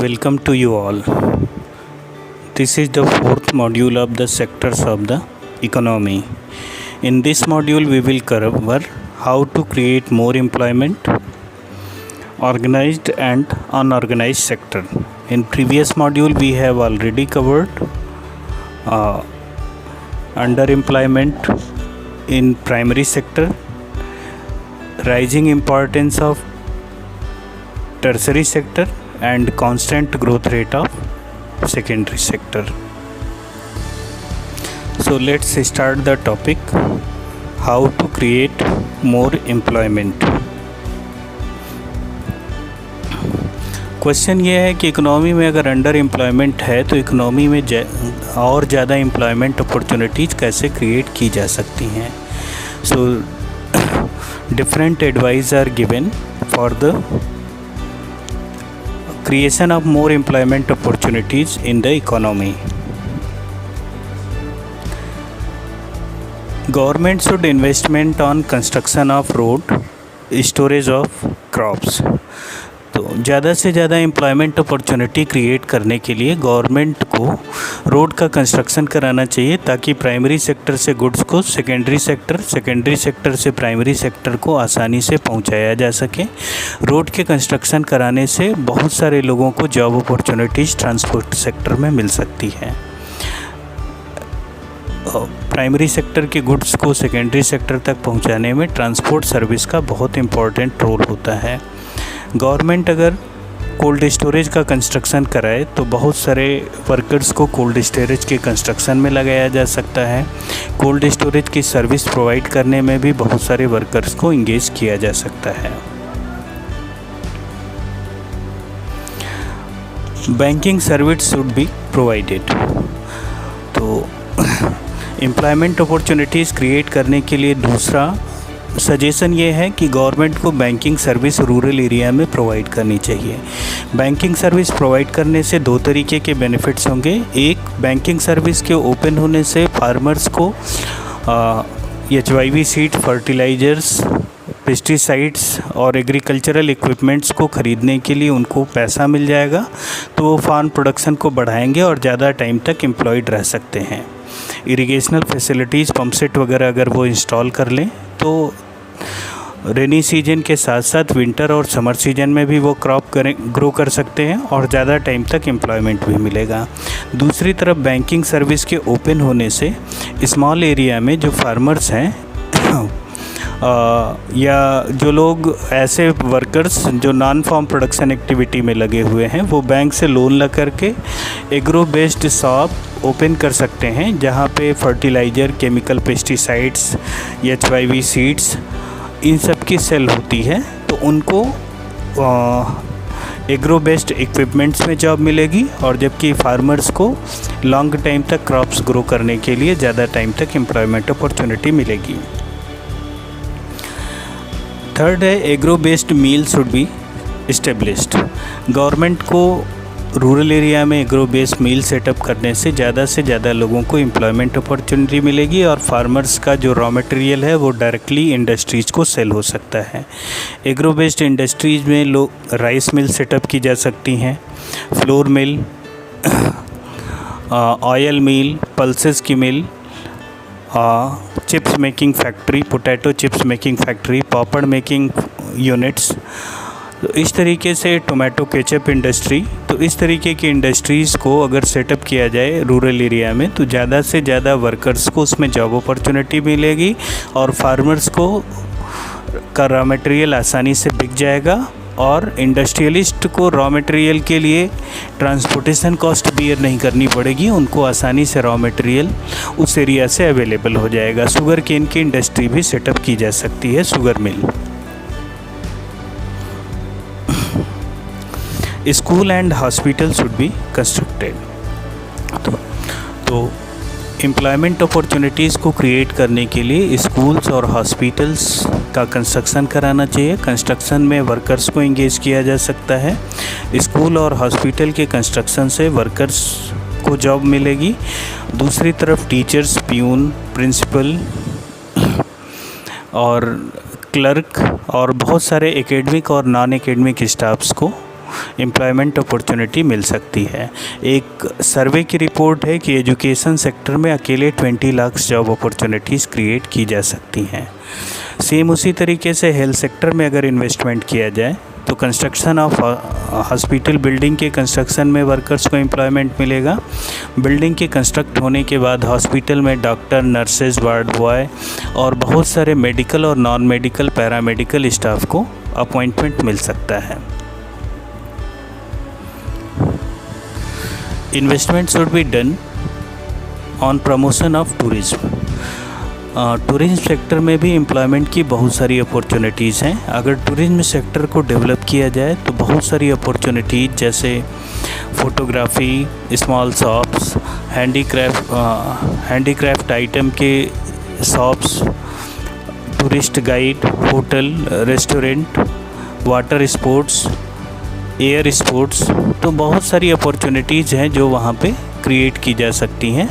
Welcome to you all. This is the fourth module of the sectors of the economy. In this module, we will cover how to create more employment, organized and unorganized sector. In previous module, we have already covered underemployment in primary sector, rising importance of tertiary sector and constant growth rate of secondary sector. So let's start the topic, how to create more employment. Question ये है कि economy में अगर under employment है तो economy में और ज़्यादा एम्प्लॉयमेंट अपॉर्चुनिटीज़ कैसे क्रिएट की जा सकती हैं. So different advice are given for the creation of more employment opportunities in the economy. Government should investment on construction of road, storage of crops. तो ज़्यादा से ज़्यादा एम्प्लॉयमेंट अपॉर्चुनिटी क्रिएट करने के लिए गवर्नमेंट को रोड का कंस्ट्रक्शन कराना चाहिए ताकि प्राइमरी सेक्टर से गुड्स को सेकेंडरी सेक्टर से प्राइमरी सेक्टर को आसानी से पहुंचाया जा सके. रोड के कंस्ट्रक्शन कराने से बहुत सारे लोगों को जॉब अपॉर्चुनिटीज़ ट्रांसपोर्ट सेक्टर में मिल सकती है. प्राइमरी सेक्टर के गुड्स को सेकेंडरी सेक्टर तक पहुंचाने में ट्रांसपोर्ट सर्विस का बहुत इम्पोर्टेंट रोल होता है. गवर्नमेंट अगर कोल्ड स्टोरेज का कंस्ट्रक्शन कराए तो बहुत सारे वर्कर्स को कोल्ड स्टोरेज के कंस्ट्रक्शन में लगाया जा सकता है. कोल्ड स्टोरेज की सर्विस प्रोवाइड करने में भी बहुत सारे वर्कर्स को इंगेज किया जा सकता है. Banking service should be provided. तो एम्प्लॉयमेंट अपॉर्चुनिटीज़ क्रिएट करने के लिए दूसरा सजेशन ये है कि गवर्नमेंट को बैंकिंग सर्विस रूरल एरिया में प्रोवाइड करनी चाहिए. बैंकिंग सर्विस प्रोवाइड करने से दो तरीके के बेनिफिट्स होंगे. एक, बैंकिंग सर्विस के ओपन होने से फार्मर्स को HYV सीड, फर्टिलाइजर्स, पेस्टिसाइड्स और एग्रीकल्चरल इक्विपमेंट्स को ख़रीदने के लिए उनको पैसा मिल जाएगा, तो वो फार्म प्रोडक्शन को बढ़ाएंगे और ज़्यादा टाइम तक एम्प्लॉयड रह सकते हैं. इरिगेशनल फैसिलिटीज़, पंप सेट वगैरह अगर वो इंस्टॉल कर लें तो रेनी सीजन के साथ साथ विंटर और समर सीजन में भी वो क्रॉप ग्रो कर सकते हैं और ज़्यादा टाइम तक एम्प्लॉयमेंट भी मिलेगा. दूसरी तरफ बैंकिंग सर्विस के ओपन होने से स्मॉल एरिया में जो फार्मर्स हैं या जो लोग ऐसे वर्कर्स जो नॉन फार्म प्रोडक्शन एक्टिविटी में लगे हुए हैं, वो बैंक से लोन ला करके एग्रो बेस्ड शॉप ओपन कर सकते हैं जहां पे fertilizer, chemical, pesticides, HYV seeds, इन सब की सेल होती है. तो उनको एग्रो बेस्ड इक्विपमेंट्स में जॉब मिलेगी और जबकि फार्मर्स को लॉन्ग टाइम तक क्रॉप्स ग्रो करने के लिए ज़्यादा टाइम तक एम्प्लॉयमेंट अपॉर्चुनिटी मिलेगी. थर्ड है, agro based mill should be established. Government को रूरल एरिया में एग्रो बेस्ड मील सेटअप करने से ज़्यादा लोगों को एम्प्लॉयमेंट अपॉर्चुनिटी मिलेगी और फार्मर्स का जो रॉ मटेरियल है वो डायरेक्टली इंडस्ट्रीज़ को सेल हो सकता है. एग्रो बेस्ड इंडस्ट्रीज़ में राइस मिल सेटअप की जा सकती हैं, flour mill, oil mill, pulses की mill, chips making factory, potato chips making factory, papad making units, तो इस तरीके से टोमेटो केचप इंडस्ट्री. तो इस तरीके की इंडस्ट्रीज़ को अगर सेटअप किया जाए रूरल एरिया में तो ज़्यादा से ज़्यादा वर्कर्स को उसमें जॉब अपॉर्चुनिटी मिलेगी और फार्मर्स को का रॉ मटेरियल आसानी से बिक जाएगा और इंडस्ट्रियलिस्ट को रॉ मटेरियल के लिए ट्रांसपोर्टेशन कॉस्ट बियर नहीं करनी पड़ेगी. उनको आसानी से रॉ मटेरियल उस एरिया से अवेलेबल हो जाएगा. शुगर केन की इंडस्ट्री भी सेटअप की जा सकती है, sugar mill. School and hospital should be constructed. तो एम्प्लॉयमेंट अपॉर्चुनिटीज़ को क्रिएट करने के लिए स्कूल्स और हॉस्पिटल्स का कंस्ट्रक्शन कराना चाहिए. कंस्ट्रक्शन में वर्कर्स को एंगेज किया जा सकता है. स्कूल और हॉस्पिटल के कंस्ट्रक्शन से वर्कर्स को जॉब मिलेगी. दूसरी तरफ टीचर्स, प्यून, प्रिंसिपल और क्लर्क और बहुत सारे एकेडमिक और नॉन एकेडमिक स्टाफ्स को एम्प्लॉयमेंट अपॉर्चुनिटी मिल सकती है। एक सर्वे की रिपोर्ट है कि एजुकेशन सेक्टर में अकेले 20 लाख जॉब अपॉर्चुनिटीज़ क्रिएट की जा सकती हैं। सेम उसी तरीके से हेल्थ सेक्टर में अगर इन्वेस्टमेंट किया जाए तो कंस्ट्रक्शन ऑफ हॉस्पिटल बिल्डिंग के कंस्ट्रक्शन में वर्कर्स को एम्प्लॉयमेंट मिलेगा। बिल्डिंग के कंस्ट्रक्ट होने के बाद हॉस्पिटल में डॉक्टर, नर्सेज, वार्ड बॉय और बहुत सारे मेडिकल और नॉन मेडिकल पैरामेडिकल स्टाफ को अपॉइंटमेंट मिल सकता है। Investment should be done on promotion of tourism. Tourism sector में भी एम्प्लॉयमेंट की बहुत सारी अपॉर्चुनिटीज़ हैं। अगर टूरिज्म सेक्टर को डेवलप किया जाए तो बहुत सारी अपॉर्चुनिटीज़ जैसे photography, small shops, handicraft item के shops, tourist guide, hotel, restaurant, water sports, air sports, तो बहुत सारी अपॉर्चुनिटीज़ हैं जो वहाँ पे क्रिएट की जा सकती हैं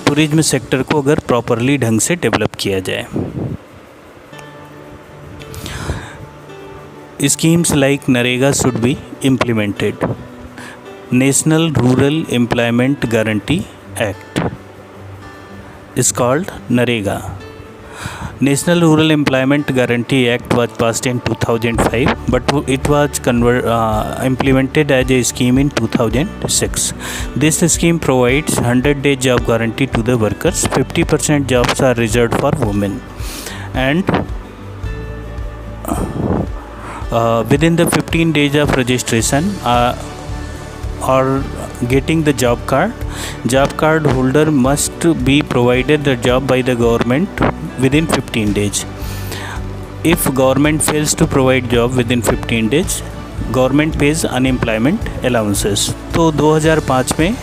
टूरिज्म सेक्टर को अगर प्रॉपरली ढंग से डेवलप किया जाए। Schemes like NREGA should be implemented. National rural employment guarantee act is called NREGA. National Rural Employment Guarantee Act was passed in 2005, but it was implemented as a scheme in 2006. This scheme provides 100-day job guarantee to the workers. 50% jobs are reserved for women, and within the 15 days of registration or getting the job card holder must be provided the job by the government within 15 days. If government fails to provide job within 15 days, government pays unemployment allowances. तो 2005 में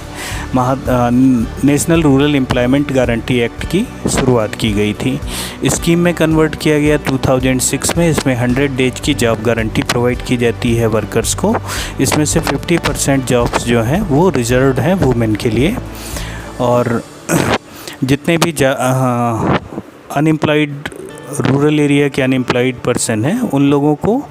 national rural employment guarantee act की शुरुआत की गई थी। Scheme में convert किया गया 2006 में। इसमें 100 डेज की जॉब गारंटी प्रोवाइड की जाती है वर्कर्स को। इसमें से 50% जॉब्स जो हैं वो रिजर्व्ड हैं वुमेन के लिए, और जितने भी अनएम्प्लॉयड रूरल एरिया के अनएम्प्लॉयड पर्सन हैं उन लोगों को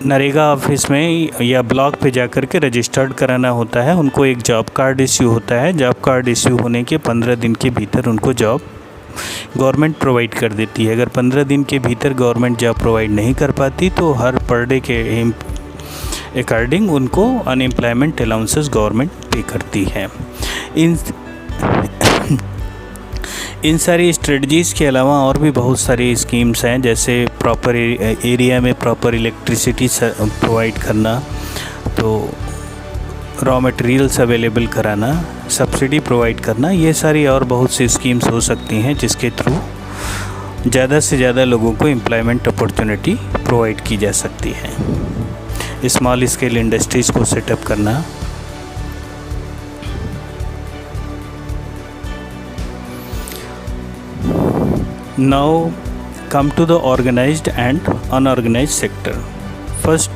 नरेगा ऑफिस में या ब्लॉक पे जाकर के रजिस्टर्ड कराना होता है। उनको एक जॉब कार्ड इश्यू होता है। जॉब कार्ड इश्यू होने के 15 दिन के भीतर उनको जॉब गवर्नमेंट प्रोवाइड कर देती है। अगर 15 दिन के भीतर गवर्नमेंट जॉब प्रोवाइड नहीं कर पाती तो हर पर डे के अकॉर्डिंग उनको अनएम्प्लॉयमेंट अलाउंसेस गवर्नमेंट पे करती है। इन सारी स्ट्रेटजीज़ के अलावा और भी बहुत सारी स्कीम्स हैं, जैसे प्रॉपर एरिया में प्रॉपर इलेक्ट्रिसिटी प्रोवाइड करना, तो रॉ मटेरियल्स अवेलेबल कराना, सब्सिडी प्रोवाइड करना, ये सारी और बहुत सी स्कीम्स हो सकती हैं जिसके थ्रू ज़्यादा से ज़्यादा लोगों को एम्प्लॉयमेंट अपॉर्चुनिटी प्रोवाइड की जा सकती है। स्मॉल स्केल इंडस्ट्रीज़ को सेटअप करना। Now come to the organized and unorganized sector. First,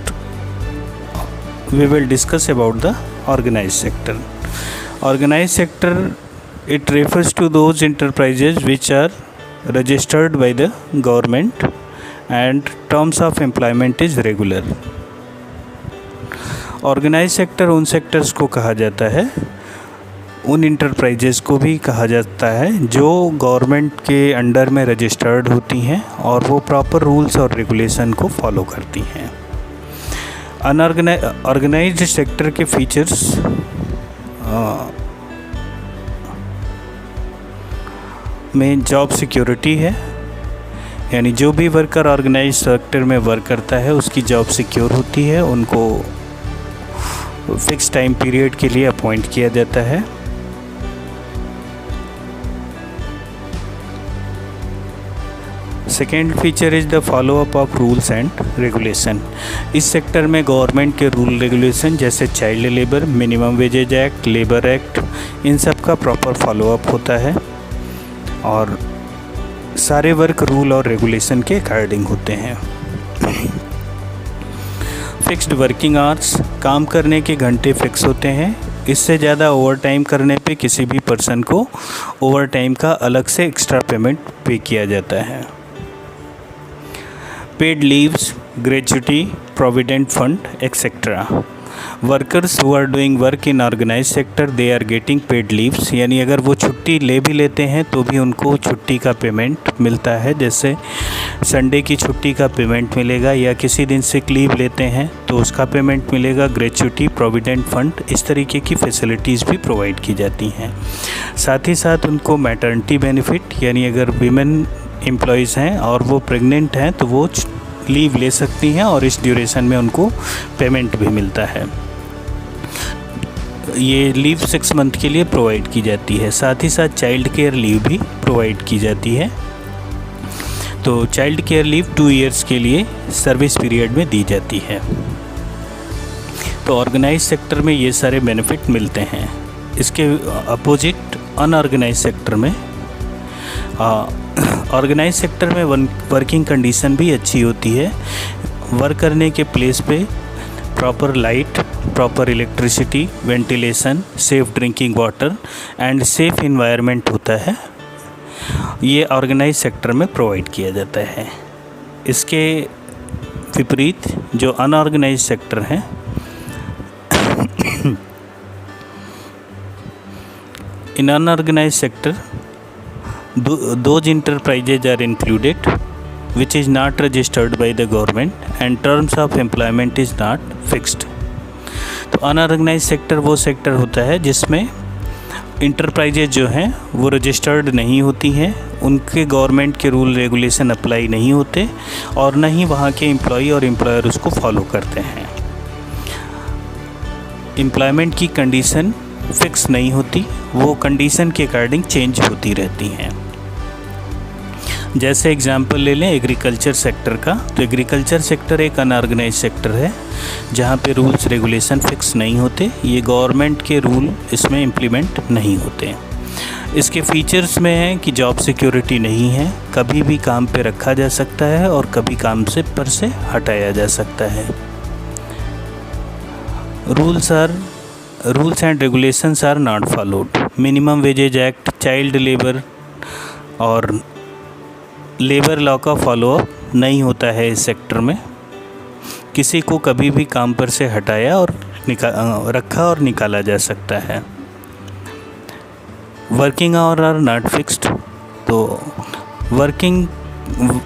we will discuss about the organized sector. Organized sector, it refers to those enterprises which are registered by the government and terms of employment is regular. Organized sector उन sectors को कहा जाता है, उन enterprises को भी कहा जाता है जो गवर्नमेंट के अंडर में रजिस्टर्ड होती हैं और वो प्रॉपर रूल्स और रेगुलेशन को फॉलो करती हैं। ऑर्गेनाइज्ड सेक्टर के फीचर्स में जॉब सिक्योरिटी है, यानी जो भी वर्कर ऑर्गेनाइज्ड सेक्टर में वर्क करता है उसकी जॉब सिक्योर होती है, उनको फिक्स टाइम पीरियड के लिए अपॉइंट किया जाता है। Second feature is the follow up of rules and regulation. इस सेक्टर में गवर्नमेंट के रूल रेगुलेशन जैसे child labour, minimum wages act, labour act, इन सब का प्रॉपर फॉलोअप होता है और सारे वर्क रूल और रेगुलेशन के अकॉर्डिंग होते हैं। फिक्स्ड वर्किंग आवर्स, काम करने के घंटे फिक्स होते हैं। इससे ज़्यादा ओवर टाइम करने पे किसी भी पर्सन को ओवर टाइम का अलग से एक्स्ट्रा पेमेंट पे किया जाता है। Paid leaves, gratuity, provident fund, etc. Workers who are doing work in organise sector they are getting paid leaves, यानी अगर वो छुट्टी ले भी लेते हैं तो भी उनको छुट्टी का पेमेंट मिलता है। जैसे संडे की छुट्टी का पेमेंट मिलेगा, या किसी दिन सिक लीव लेते हैं तो उसका पेमेंट मिलेगा। ग्रेच्युटी, प्रोविडेंट फंड, इस तरीके की फैसिलिटीज़ भी प्रोवाइड की जाती हैं। साथ ही साथ उनको मैटरनिटी बेनिफिट, यानी अगर वीमेन एम्प्लॉयज़ हैं और वो प्रेग्नेंट हैं तो वो लीव ले सकती हैं और इस ड्यूरेशन में उनको पेमेंट भी मिलता है। ये लीव 6 मंथ के लिए प्रोवाइड की जाती है। साथ ही साथ चाइल्ड केयर लीव भी प्रोवाइड की जाती है। तो चाइल्ड केयर लीव 2 इयर्स के लिए सर्विस पीरियड में दी जाती है। तो ऑर्गेनाइज सेक्टर में ये सारे बेनिफिट मिलते हैं। इसके अपोजिट अनऑर्गेनाइज सेक्टर में ऑर्गेनाइज सेक्टर में वर्किंग कंडीशन भी अच्छी होती है। वर्क करने के प्लेस पे proper light, proper electricity, ventilation, safe drinking water and safe environment होता है। ये ऑर्गेनाइज सेक्टर में प्रोवाइड किया जाता है। इसके विपरीत जो अनऑर्गेनाइज सेक्टर हैं इन unorganise sector those enterprises are included which is not registered by the government and terms of employment is not fixed। तो अनऑर्गेनाइज सेक्टर वो सेक्टर होता है जिसमें इंटरप्राइजेज जो हैं वो रजिस्टर्ड नहीं होती हैं, उनके गवर्नमेंट के रूल रेगुलेशन अप्लाई नहीं होते और न ही वहाँ के एम्प्लॉई और एम्प्लॉयर उसको फॉलो करते हैं। एम्प्लॉयमेंट की कंडीशन फिक्स नहीं होती, वो कंडीशन के अकॉर्डिंग चेंज होती रहती हैं। जैसे एग्जांपल ले लें एग्रीकल्चर सेक्टर का, तो एग्रीकल्चर सेक्टर एक अनऑर्गेनाइज सेक्टर है जहाँ पे रूल्स रेगुलेशन फिक्स नहीं होते, ये गवर्नमेंट के रूल इसमें इम्प्लीमेंट नहीं होते। इसके फीचर्स में है कि जॉब सिक्योरिटी नहीं है, कभी भी काम पे रखा जा सकता है और कभी काम से पर से हटाया जा सकता है। Rules and regulations are not followed. Minimum wages act, child labour और लेबर लॉ का फॉलोअप नहीं होता है इस सेक्टर में। किसी को कभी भी काम पर से हटाया और रखा और निकाला जा सकता है। Working hour are not fixed, तो वर्किंग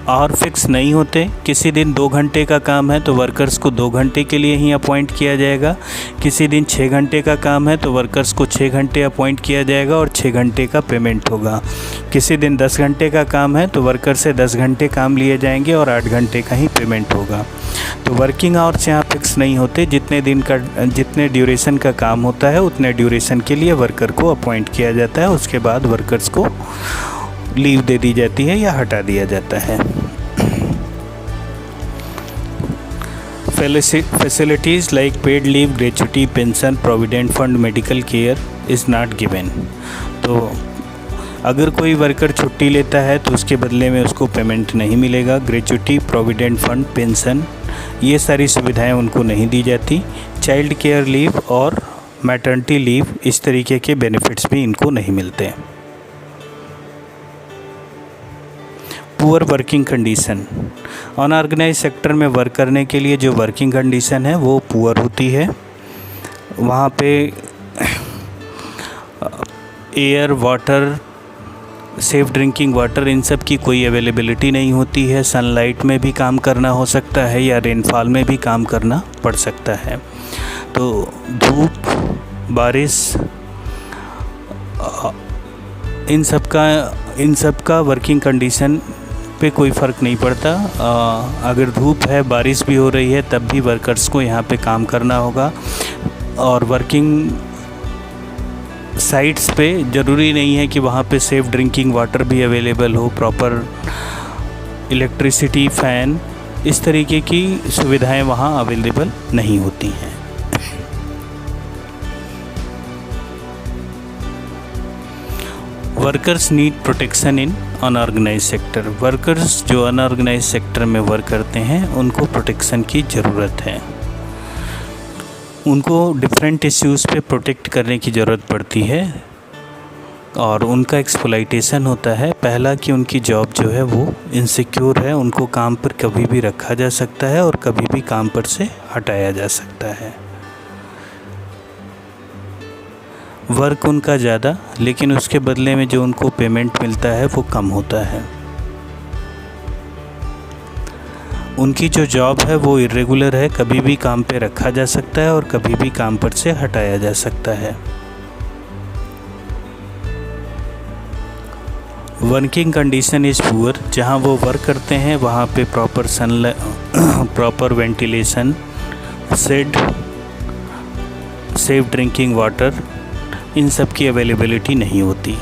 आवर फिक्स नहीं होते। किसी दिन 2 घंटे का काम है तो वर्कर्स को 2 घंटे के लिए ही अपॉइंट किया जाएगा। किसी दिन 6 घंटे का काम है तो वर्कर्स को 6 घंटे अपॉइंट किया जाएगा और 6 घंटे का पेमेंट होगा। किसी दिन 10 घंटे का काम है तो वर्कर से 10 घंटे काम लिए जाएंगे और 8 घंटे का ही पेमेंट होगा। तो वर्किंग आवर्स यहाँ फिक्स नहीं होते। जितने ड्यूरेशन का काम होता है उतने ड्यूरेशन के लिए वर्कर को अपॉइंट किया जाता है, उसके बाद वर्कर्स को लीव दे दी जाती है या हटा दिया जाता है। Facilities like paid leave, gratuity, pension, provident fund, medical care is not given. तो अगर कोई वर्कर छुट्टी लेता है तो उसके बदले में उसको पेमेंट नहीं मिलेगा। ग्रेच्युटी, प्रोविडेंट फंड, पेंशन, ये सारी सुविधाएं उनको नहीं दी जाती। चाइल्ड केयर लीव और मैटरनिटी लीव, इस तरीके के बेनिफिट्स भी इनको नहीं मिलते। Poor working condition, unorganise sector में वर्क करने के लिए जो वर्किंग कंडीशन है वो पुअर होती है। वहाँ पे air, water, safe drinking water, इन सब की कोई अवेलेबिलिटी नहीं होती है। सनलाइट में भी काम करना हो सकता है या रेनफॉल में भी काम करना पड़ सकता है। तो धूप, बारिश, इन सब का वर्किंग कंडीशन पे कोई फ़र्क नहीं पड़ता। अगर धूप है, बारिश भी हो रही है, तब भी वर्कर्स को यहाँ पे काम करना होगा। और वर्किंग साइट्स पे ज़रूरी नहीं है कि वहाँ पे सेफ ड्रिंकिंग वाटर भी अवेलेबल हो, प्रॉपर इलेक्ट्रिसिटी, फ़ैन, इस तरीके की सुविधाएं वहाँ अवेलेबल नहीं होती हैं। Workers need protection in unorganise sector. Workers जो अनऑर्गेनाइज सेक्टर में वर्क करते हैं उनको प्रोटेक्शन की ज़रूरत है। उनको डिफरेंट इश्यूज़ पे प्रोटेक्ट करने की ज़रूरत पड़ती है। और उनका एक्सप्लॉइटेशन होता है। पहला कि उनकी जॉब जो है वो इनसिक्योर है, उनको काम पर कभी भी रखा जा सकता है और कभी भी काम पर से हटाया जा सकता है। वर्क उनका ज़्यादा, लेकिन उसके बदले में जो उनको पेमेंट मिलता है वो कम होता है। उनकी जो जॉब है वो इरेगुलर है, कभी भी काम पे रखा जा सकता है और कभी भी काम पर से हटाया जा सकता है। वर्किंग कंडीशन इज़ पुअर, जहाँ वो वर्क करते हैं वहाँ पे proper sunlight, proper ventilation, shed, safe drinking water, इन सब की अवेलेबिलिटी नहीं होती।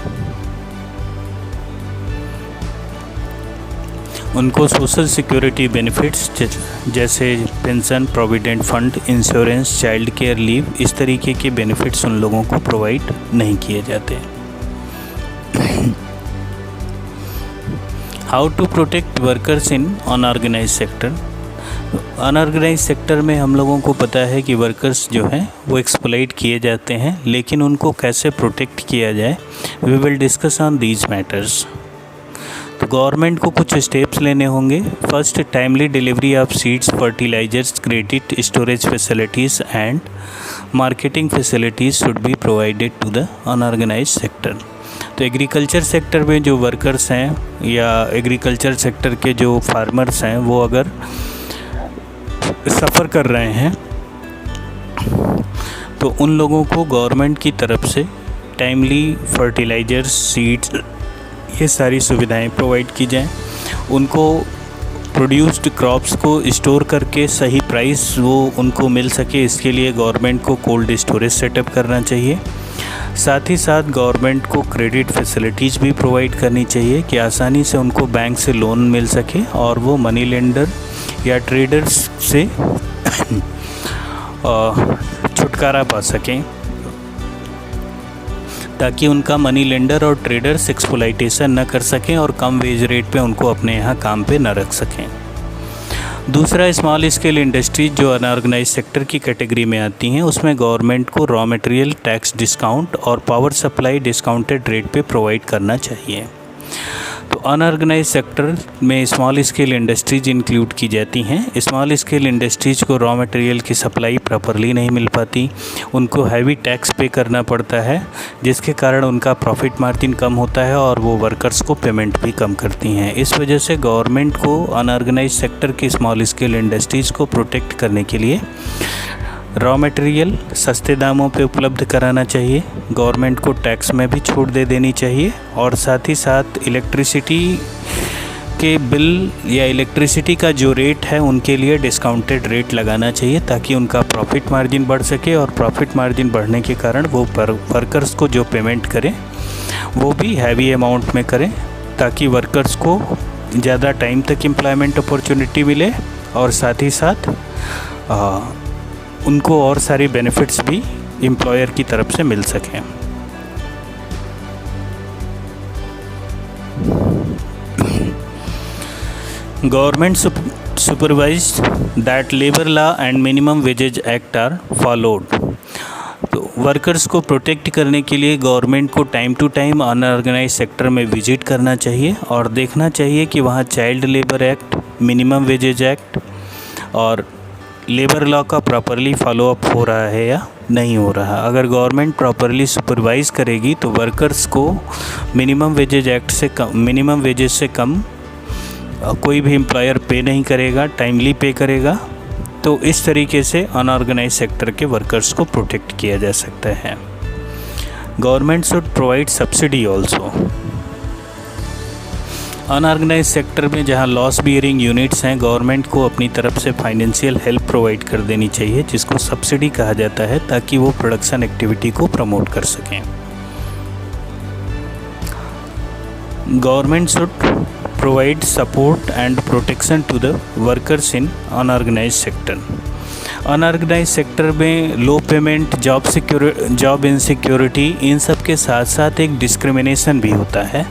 उनको सोशल सिक्योरिटी बेनिफिट्स जैसे pension, provident fund, insurance, child care leave, इस तरीके के बेनिफिट्स उन लोगों को प्रोवाइड नहीं किए जाते। How to protect workers in unorganise sector. Unorganise sector में हम लोगों को पता है कि वर्कर्स जो हैं वो एक्सप्लॉइट किए जाते हैं, लेकिन उनको कैसे प्रोटेक्ट किया जाए, we will discuss on these matters. तो गवर्नमेंट को कुछ स्टेप्स लेने होंगे। First, timely delivery of seeds, fertilisers, credit, storage facilities and marketing facilities should be provided to the unorganise sector. तो एग्रीकल्चर सेक्टर में जो वर्कर्स हैं या एग्रीकल्चर सेक्टर के जो फार्मर्स हैं वो अगर सफ़र कर रहे हैं तो उन लोगों को गवर्नमेंट की तरफ से टाइमली फर्टिलाइजर्स, सीड्स, ये सारी सुविधाएं प्रोवाइड की जाएं। उनको प्रोड्यूस्ड क्रॉप्स को स्टोर करके सही प्राइस वो उनको मिल सके, इसके लिए गवर्नमेंट को कोल्ड स्टोरेज सेटअप करना चाहिए। साथ ही साथ गवर्नमेंट को क्रेडिट फैसिलिटीज़ भी प्रोवाइड करनी चाहिए कि आसानी से उनको बैंक से लोन मिल सके और वो मनी लेंडर या ट्रेडर्स से छुटकारा पा सकें, ताकि उनका मनी लेंडर और ट्रेडर्स एक्सप्लॉइटेशन न कर सकें और कम वेज रेट पे उनको अपने यहाँ काम पे न रख सकें। दूसरा, स्मॉल स्केल इंडस्ट्रीज जो अनऑर्गेनाइज सेक्टर की कैटेगरी में आती हैं, उसमें गवर्नमेंट को रॉ मटेरियल टैक्स डिस्काउंट और पावर सप्लाई डिस्काउंटेड रेट पे प्रोवाइड करना चाहिए। तो अनऑर्गेनाइज सेक्टर में स्मॉल स्केल इंडस्ट्रीज इंक्लूड की जाती हैं। स्मॉल स्केल इंडस्ट्रीज को रॉ मटेरियल की सप्लाई प्रॉपरली नहीं मिल पाती, उनको हैवी टैक्स पे करना पड़ता है, जिसके कारण उनका प्रॉफिट मार्जिन कम होता है और वो वर्कर्स को पेमेंट भी कम करती हैं। इस वजह से गवर्नमेंट को अनऑर्गेनाइज सेक्टर की स्मॉल स्केल इंडस्ट्रीज़ को प्रोटेक्ट करने के लिए रॉ मटेरियल सस्ते दामों पे उपलब्ध कराना चाहिए, गवर्नमेंट को टैक्स में भी छूट दे देनी चाहिए और साथ ही साथ इलेक्ट्रिसिटी के बिल या इलेक्ट्रिसिटी का जो रेट है उनके लिए डिस्काउंटेड रेट लगाना चाहिए, ताकि उनका प्रॉफिट मार्जिन बढ़ सके और प्रॉफिट मार्जिन बढ़ने के कारण वो वर्कर्स को जो पेमेंट करें वो भी हैवी अमाउंट में करें, ताकि वर्कर्स को ज़्यादा टाइम तक एम्प्लॉयमेंट अपॉर्चुनिटी मिले और साथ ही साथ उनको और सारी बेनिफिट्स भी एम्प्लॉयर की तरफ से मिल सकें। Government supervise that labour law and minimum wages act are followed. तो वर्कर्स को प्रोटेक्ट करने के लिए गवर्नमेंट को time to time unorganise sector में विजिट करना चाहिए और देखना चाहिए कि वहाँ child labour act, minimum wages act और लेबर लॉ का प्रॉपरली फॉलोअप हो रहा है या नहीं हो रहा। अगर गवर्नमेंट प्रॉपरली सुपरवाइज़ करेगी तो वर्कर्स को मिनिमम वेजेज एक्ट से कम, मिनिमम वेजेज से कम कोई भी एम्प्लॉयर पे नहीं करेगा, टाइमली पे करेगा। तो इस तरीके से अनऑर्गेनाइज सेक्टर के वर्कर्स को प्रोटेक्ट किया जा सकता है। Government should provide subsidy also. Unorganise sector में जहां लॉस बियरिंग यूनिट्स हैं, गवर्नमेंट को अपनी तरफ से फाइनेंशियल हेल्प प्रोवाइड कर देनी चाहिए, जिसको सब्सिडी कहा जाता है, ताकि वो प्रोडक्शन एक्टिविटी को प्रमोट कर सकें। Government should provide support and protection to the workers in unorganise sector. Unorganise sector में लो पेमेंट, जॉब इनसिक्योरिटी, इन सब के साथ साथ एक डिस्क्रिमिनेशन भी होता है।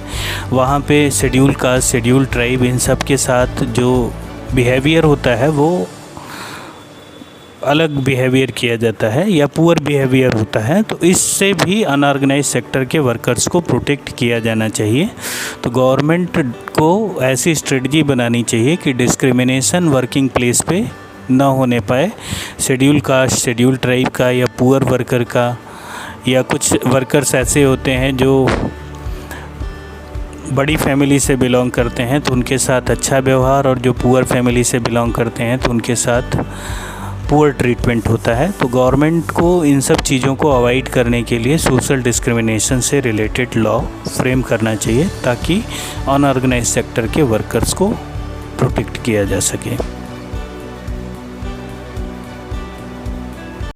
वहाँ पे शेड्यूल कास्ट, शेड्यूल ट्राइब, इन सब के साथ जो बिहेवियर होता है वो अलग बिहेवियर किया जाता है या पुअर बिहेवियर होता है, तो इससे भी अनऑर्गेनाइज सेक्टर के वर्कर्स को प्रोटेक्ट किया जाना चाहिए। तो गवर्नमेंट को ऐसी स्ट्रेटजी बनानी चाहिए कि डिस्क्रिमिनेशन वर्किंग प्लेस पे ना होने पाए। शेड्यूल कास्ट, शेड्यूल ट्राइब का या पुअर वर्कर का, या कुछ वर्कर्स ऐसे होते हैं जो बड़ी फैमिली से बिलोंग करते हैं तो उनके साथ अच्छा व्यवहार, और जो पुअर फैमिली से बिलोंग करते हैं तो उनके साथ पुअर ट्रीटमेंट होता है। तो गवर्नमेंट को इन सब चीज़ों को अवॉइड करने के लिए सोशल डिस्क्रिमिनेशन से रिलेटेड लॉ फ्रेम करना चाहिए, ताकि अनऑर्गेनाइज सेक्टर के वर्कर्स को प्रोटेक्ट किया जा सके।